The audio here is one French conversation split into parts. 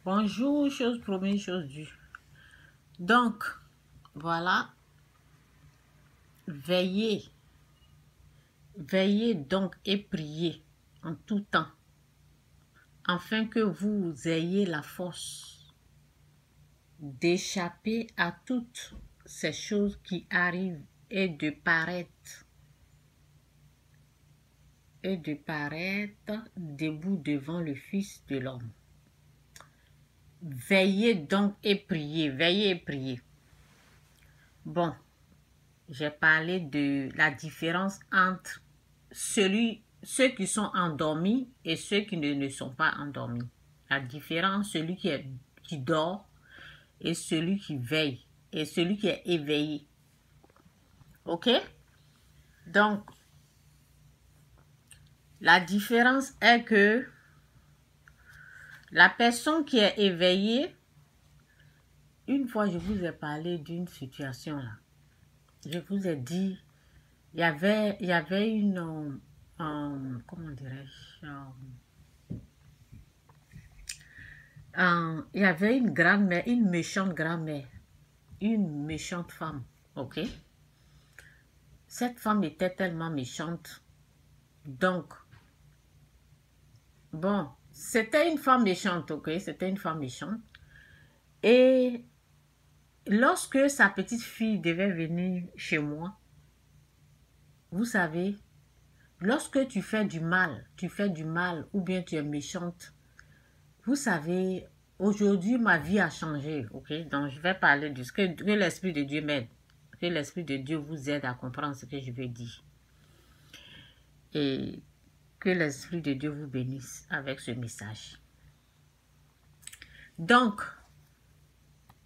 Bonjour, chose promise, chose due. Donc, voilà, veillez, veillez donc et priez en tout temps, afin que vous ayez la force d'échapper à toutes ces choses qui arrivent et de paraître debout devant le Fils de l'homme. Veillez donc et priez, veillez et priez. Bon, j'ai parlé de la différence entre ceux qui sont endormis et ceux qui ne sont pas endormis. La différence, celui qui dort et celui qui veille et celui qui est éveillé. Ok? Donc, la différence est que la personne qui est éveillée, une fois je vous ai parlé d'une situation là. Je vous ai dit, il y avait une, comment dirais-je, il y avait une grand-mère, une méchante grand-mère, une méchante femme, ok? Cette femme était tellement méchante. Donc, bon, c'était une femme méchante, ok? C'était une femme méchante. Et lorsque sa petite fille devait venir chez moi, vous savez, lorsque tu fais du mal ou bien tu es méchante, vous savez, aujourd'hui, ma vie a changé, ok? Donc, je vais parler de ce que l'Esprit de Dieu m'aide. Que l'Esprit de Dieu vous aide à comprendre ce que je veux dire. Et que l'Esprit de Dieu vous bénisse avec ce message. Donc,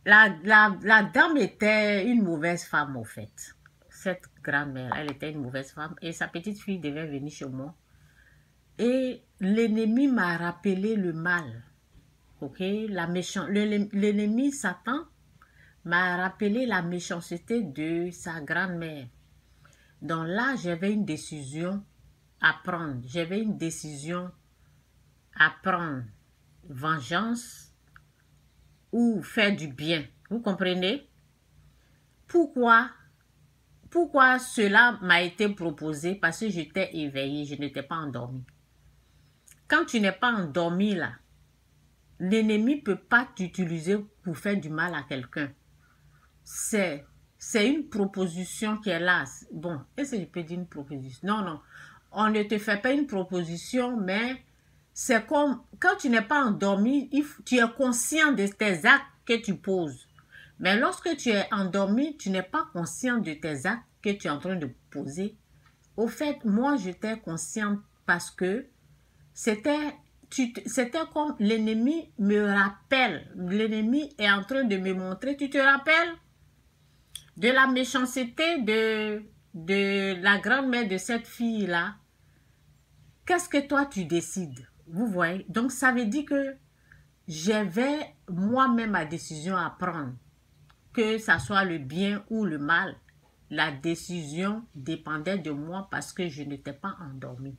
la dame était une mauvaise femme, au fait. Cette grand-mère, elle était une mauvaise femme. Et sa petite fille devait venir chez moi. Et l'ennemi m'a rappelé le mal. Ok, l'ennemi Satan m'a rappelé la méchanceté de sa grand-mère. Donc là, j'avais une décision à prendre. J'avais une décision à prendre. Vengeance ou faire du bien. Vous comprenez? Pourquoi cela m'a été proposé? Parce que j'étais éveillée, je n'étais pas endormie. Quand tu n'es pas endormi là, l'ennemi ne peut pas t'utiliser pour faire du mal à quelqu'un. C'est une proposition qui est là. Bon, est-ce que je peux dire une proposition? Non, non. On ne te fait pas une proposition, mais c'est comme quand tu n'es pas endormi, tu es conscient de tes actes que tu poses. Mais lorsque tu es endormi, tu n'es pas conscient de tes actes que tu es en train de poser. Au fait, moi, j'étais consciente parce que c'était comme l'ennemi me rappelle. L'ennemi est en train de me montrer. Tu te rappelles de la méchanceté de la grand-mère de cette fille-là? Qu'est-ce que toi, tu décides? Vous voyez? Donc, ça veut dire que j'avais moi-même ma décision à prendre. Que ça soit le bien ou le mal, la décision dépendait de moi parce que je n'étais pas endormie.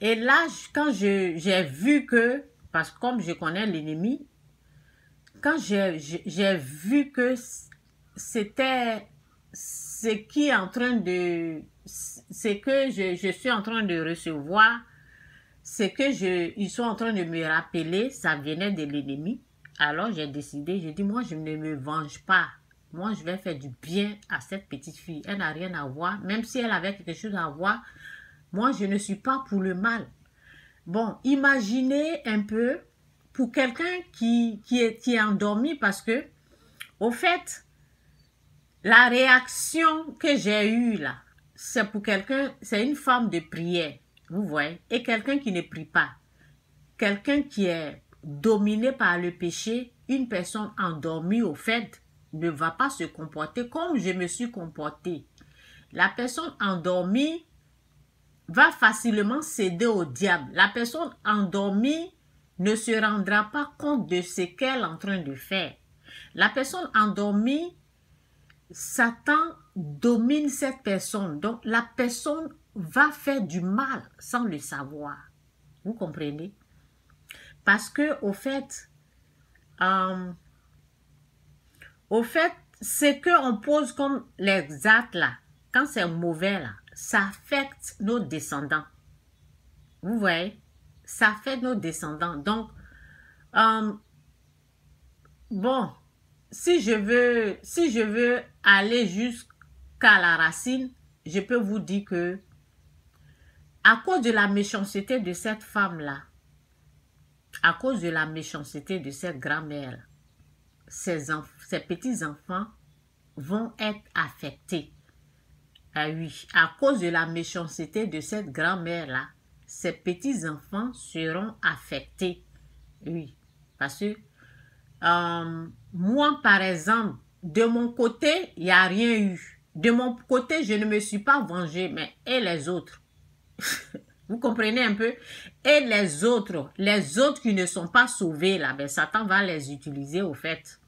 Et là, quand j'ai vu que, parce que comme je connais l'ennemi, quand j'ai vu que c'était ce qui est en train de, ce que je suis en train de recevoir, ce que ils sont en train de me rappeler, ça venait de l'ennemi. Alors j'ai décidé, j'ai dit, moi je ne me venge pas. Moi je vais faire du bien à cette petite fille. Elle n'a rien à voir, même si elle avait quelque chose à voir. Moi je ne suis pas pour le mal. Bon, imaginez un peu pour quelqu'un qui est endormi parce que, au fait, la réaction que j'ai eue là, c'est pour quelqu'un, c'est une forme de prière, vous voyez, et quelqu'un qui ne prie pas, quelqu'un qui est dominé par le péché, une personne endormie au fait, ne va pas se comporter comme je me suis comportée. La personne endormie va facilement céder au diable. La personne endormie ne se rendra pas compte de ce qu'elle est en train de faire. La personne endormie, Satan domine cette personne. Donc, la personne va faire du mal sans le savoir. Vous comprenez? Parce que, au fait, ce qu'on pose comme les actes là, quand c'est mauvais là, ça affecte nos descendants. Vous voyez? Ça affecte nos descendants. Donc, bon, si je veux aller jusqu'à la racine, je peux vous dire que à cause de la méchanceté de cette femme-là, à cause de la méchanceté de cette grand-mère, ces petits-enfants vont être affectés. Ah oui, à cause de la méchanceté de cette grand-mère-là, ces petits-enfants seront affectés. Oui, parce que moi, par exemple, de mon côté, il n'y a rien eu. De mon côté, je ne me suis pas vengée, mais et les autres? Vous comprenez un peu? Et les autres qui ne sont pas sauvés, là, ben, Satan va les utiliser au fait.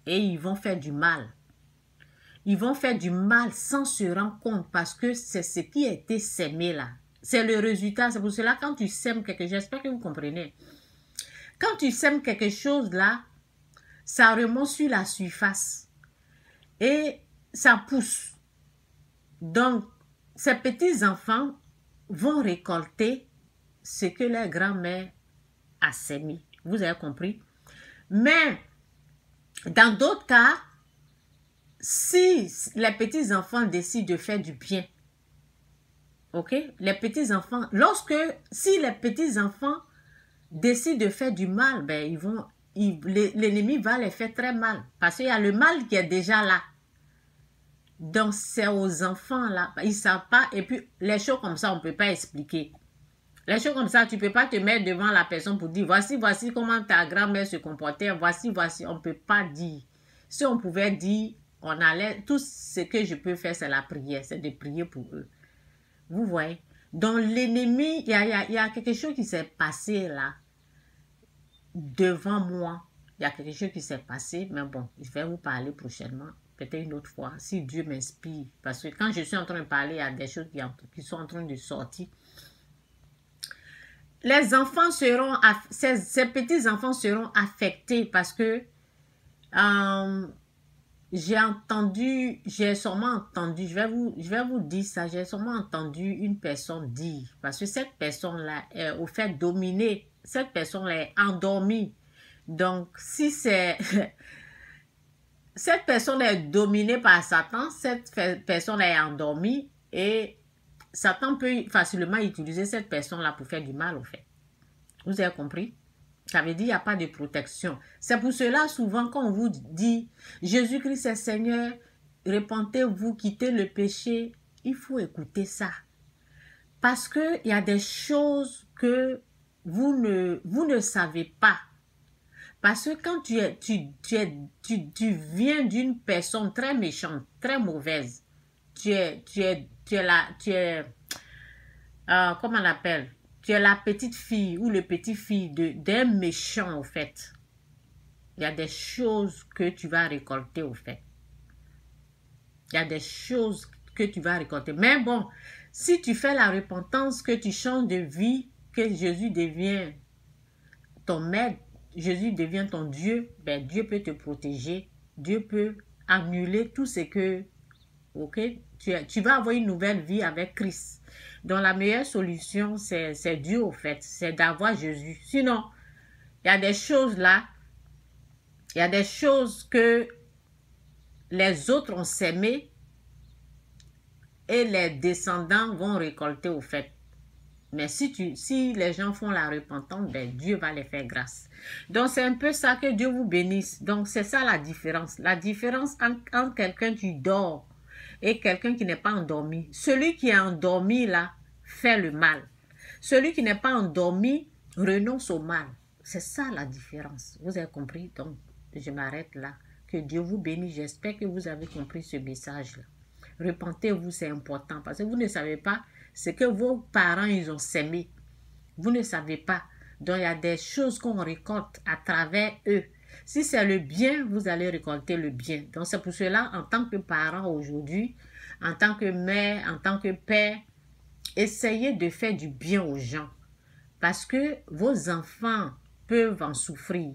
Et ils vont faire du mal. Ils vont faire du mal sans se rendre compte parce que c'est ce qui a été sémé là. C'est le résultat. C'est pour cela quand tu sèmes quelque chose, j'espère que vous comprenez. Quand tu sèmes quelque chose là, ça remonte sur la surface et ça pousse. Donc, ces petits-enfants vont récolter ce que leur grand-mère a sémé. Vous avez compris? Mais, dans d'autres cas, si les petits-enfants décident de faire du bien, ok? Les petits-enfants, si les petits-enfants décident de faire du mal, ben l'ennemi va les faire très mal. Parce qu'il y a le mal qui est déjà là. Donc, c'est aux enfants là, ils ne savent pas. Et puis, les choses comme ça, on ne peut pas expliquer. Les choses comme ça, tu ne peux pas te mettre devant la personne pour dire, voici comment ta grand-mère se comportait, voici, on ne peut pas dire. Si on pouvait dire, on allait, tout ce que je peux faire, c'est la prière, c'est de prier pour eux. Vous voyez? Donc, l'ennemi, il y a quelque chose qui s'est passé là, devant moi. Il y a quelque chose qui s'est passé, mais bon, je vais vous parler prochainement, peut-être une autre fois, si Dieu m'inspire. Parce que quand je suis en train de parler, il y a des choses qui sont en train de sortir. Les enfants seront, ces petits-enfants seront affectés parce que j'ai sûrement entendu, je vais vous dire ça, j'ai sûrement entendu une personne dire, parce que cette personne-là est au fait dominée, cette personne-là est endormie. Donc, si c'est... cette personne est dominée par Satan, cette personne est endormie et Satan peut facilement utiliser cette personne-là pour faire du mal, au fait. Vous avez compris? Ça veut dire qu'il n'y a pas de protection. C'est pour cela, souvent, quand on vous dit « Jésus-Christ est Seigneur, repentez-vous, quittez le péché », il faut écouter ça. Parce qu'il y a des choses que vous ne savez pas. Parce que quand tu viens d'une personne très méchante, très mauvaise, comment on appelle? Tu es la petite fille ou le petit fille d'un méchant, au fait. Il y a des choses que tu vas récolter, au fait. Il y a des choses que tu vas récolter. Mais bon, si tu fais la repentance, que tu changes de vie, que Jésus devient ton maître, Jésus devient ton Dieu, ben Dieu peut te protéger. Dieu peut annuler tout ce que... Ok? Tu vas avoir une nouvelle vie avec Christ. Donc, la meilleure solution, c'est Dieu, au fait. C'est d'avoir Jésus. Sinon, il y a des choses là, il y a des choses que les autres ont sémées et les descendants vont récolter, au fait. Mais si les gens font la repentance, ben Dieu va les faire grâce. Donc, c'est un peu ça, que Dieu vous bénisse. Donc, c'est ça la différence. La différence entre quelqu'un qui dort et quelqu'un qui n'est pas endormi. Celui qui est endormi, là, fait le mal. Celui qui n'est pas endormi renonce au mal. C'est ça la différence. Vous avez compris? Donc, je m'arrête là. Que Dieu vous bénisse. J'espère que vous avez compris ce message-là. Repentez-vous, c'est important. Parce que vous ne savez pas ce que vos parents, ils ont sémé. Vous ne savez pas. Donc, il y a des choses qu'on récolte à travers eux. Si c'est le bien, vous allez récolter le bien. Donc, c'est pour cela, en tant que parent aujourd'hui, en tant que mère, en tant que père, essayez de faire du bien aux gens. Parce que vos enfants peuvent en souffrir.